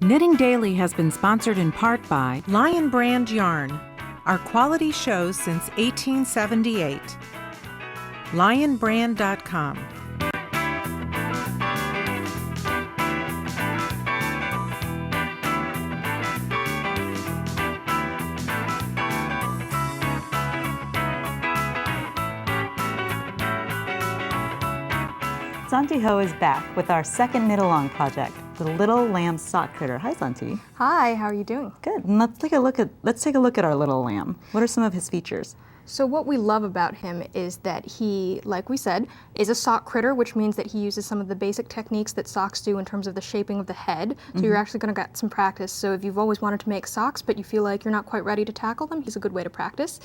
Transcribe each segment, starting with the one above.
Knitting Daily has been sponsored in part by Lion Brand Yarn, our quality shows since 1878. LionBrand.com. Zontee Ho is back with our second knit-along project, the Little Lamb Sock Critter. Hi, Zontee. Hi, how are you doing? Good. And let's take a look at our little lamb. What are some of his features? So what we love about him is that he, like we said, is a sock critter, which means that he uses some of the basic techniques that socks do in terms of the shaping of the head. So you're actually going to get some practice. So if you've always wanted to make socks, but you feel like you're not quite ready to tackle them, he's a good way to practice.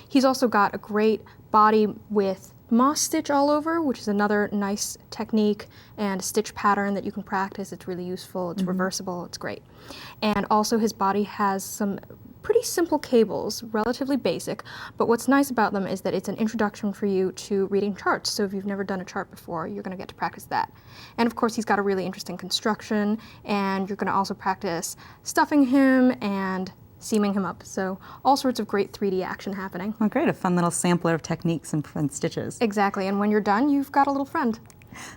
He's also got a great body with moss stitch all over, which is another nice technique and stitch pattern that you can practice. It's really useful, it's reversible, it's great. And also his body has some pretty simple cables, relatively basic, but what's nice about them is that it's an introduction for you to reading charts. So if you've never done a chart before, you're going to get to practice that. And of course he's got a really interesting construction, and you're going to also practice stuffing him and seaming him up. So all sorts of great 3D action happening. Oh, great, a fun little sampler of techniques and stitches. Exactly, and when you're done, you've got a little friend.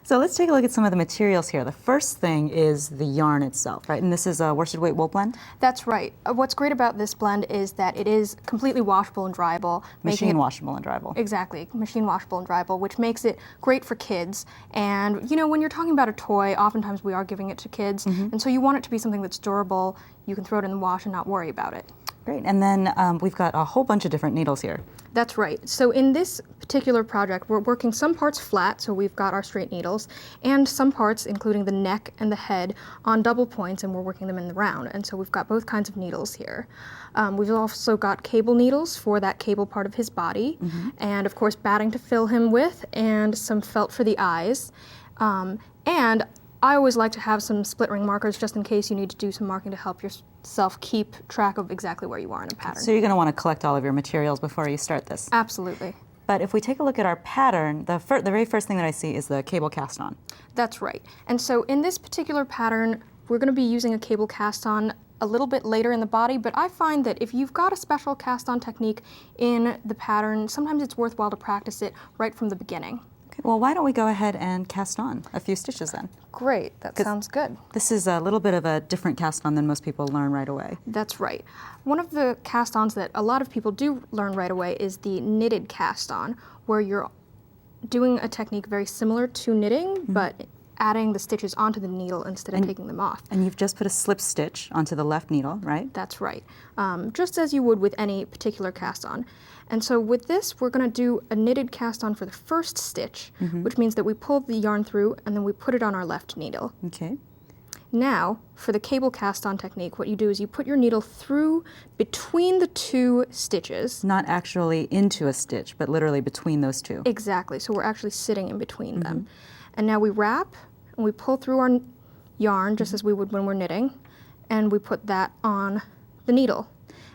So let's take a look at some of the materials here. The first thing is the yarn itself, right? And this is a worsted weight wool blend? That's right. What's great about this blend is that it is completely washable and dryable. Machine washable and dryable. Exactly, machine washable and dryable, which makes it great for kids. And you know, when you're talking about a toy, oftentimes we are giving it to kids, and so you want it to be something that's durable. You can throw it in the wash and not worry about it. Great, and then we've got a whole bunch of different needles here. That's right. So in this particular project, we're working some parts flat, so we've got our straight needles, and some parts, including the neck and the head, on double points, and we're working them in the round. And so we've got both kinds of needles here. We've also got cable needles for that cable part of his body, and of course batting to fill him with, and some felt for the eyes. And I always like to have some split ring markers just in case you need to do some marking to help yourself keep track of exactly where you are in a pattern. So you're going to want to collect all of your materials before you start this. Absolutely. But if we take a look at our pattern, the very first thing that I see is the cable cast on. That's right. And so in this particular pattern, we're going to be using a cable cast on a little bit later in the body, but I find that if you've got a special cast on technique in the pattern, sometimes it's worthwhile to practice it right from the beginning. Well, why don't we go ahead and cast on a few stitches then? Great, that sounds good. This is a little bit of a different cast on than most people learn right away. That's right. One of the cast ons that a lot of people do learn right away is the knitted cast on, where you're doing a technique very similar to knitting, but adding the stitches onto the needle instead of taking them off. And you've just put a slip stitch onto the left needle, right? That's right. Just as you would with any particular cast on. And so with this, we're going to do a knitted cast on for the first stitch, which means that we pull the yarn through and then we put it on our left needle. Okay. Now, for the cable cast on technique, what you do is you put your needle through between the two stitches. Not actually into a stitch, but literally between those two. Exactly. So we're actually sitting in between them. And now we wrap and we pull through our yarn just as we would when we're knitting, and we put that on the needle.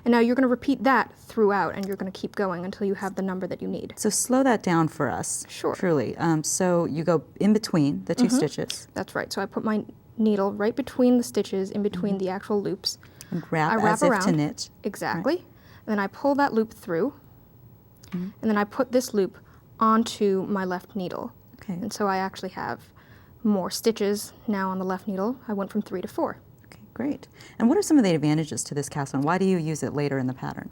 And now you're going to repeat that throughout, and you're going to keep going until you have the number that you need. So slow that down for us. Sure. Truly. So you go in between the two stitches. That's right. So I put my needle right between the stitches, in between the actual loops. And wrap I wrap as around. if to knit. Exactly. Right. And then I pull that loop through, and then I put this loop onto my left needle. Okay. And so I actually have more stitches now on the left needle. I went from 3 to 4. Okay, great. And what are some of the advantages to this cast on? Why do you use it later in the pattern?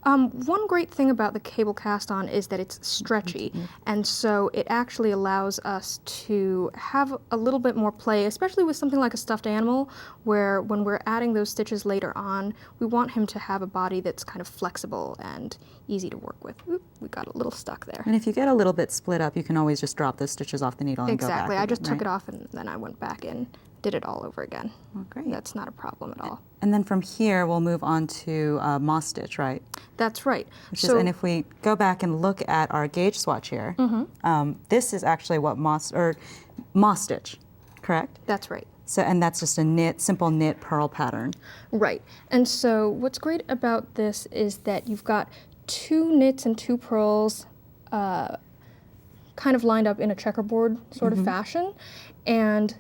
One great thing about the cable cast on is that it's stretchy, and so it actually allows us to have a little bit more play, especially with something like a stuffed animal, where when we're adding those stitches later on, we want him to have a body that's kind of flexible and easy to work with. Oop, we got a little stuck there. And if you get a little bit split up, you can always just drop those stitches off the needle and go back. Exactly. I just again, took it off and then I went back in, did it all over again. Oh, great. That's not a problem at all. And then from here, we'll move on to moss stitch, right? That's right. And if we go back and look at our gauge swatch here, this is actually what moss stitch, correct? That's right. So, and that's just a simple knit purl pattern. Right. And so what's great about this is that you've got 2 knits and 2 purls kind of lined up in a checkerboard sort of fashion, and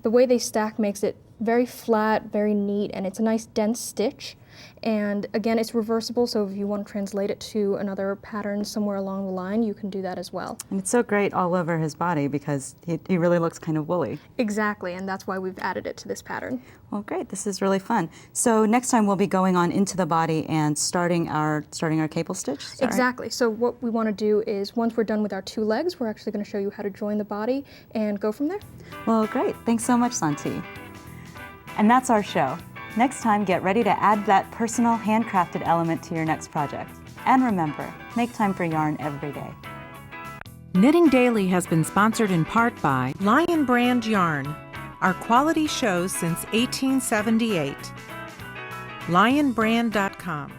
the way they stack makes it very flat, very neat, and it's a nice dense stitch. And again, it's reversible, so if you want to translate it to another pattern somewhere along the line, you can do that as well. And it's so great all over his body because he really looks kind of woolly. Exactly, and that's why we've added it to this pattern. Well, great. This is really fun. So next time we'll be going on into the body and starting our cable stitch? Is that right? Exactly. So what we want to do is once we're done with our 2 legs, we're actually going to show you how to join the body and go from there. Well, great. Thanks so much, Zontee. And that's our show. Next time, get ready to add that personal, handcrafted element to your next project. And remember, make time for yarn every day. Knitting Daily has been sponsored in part by Lion Brand Yarn, our quality shows since 1878. lionbrand.com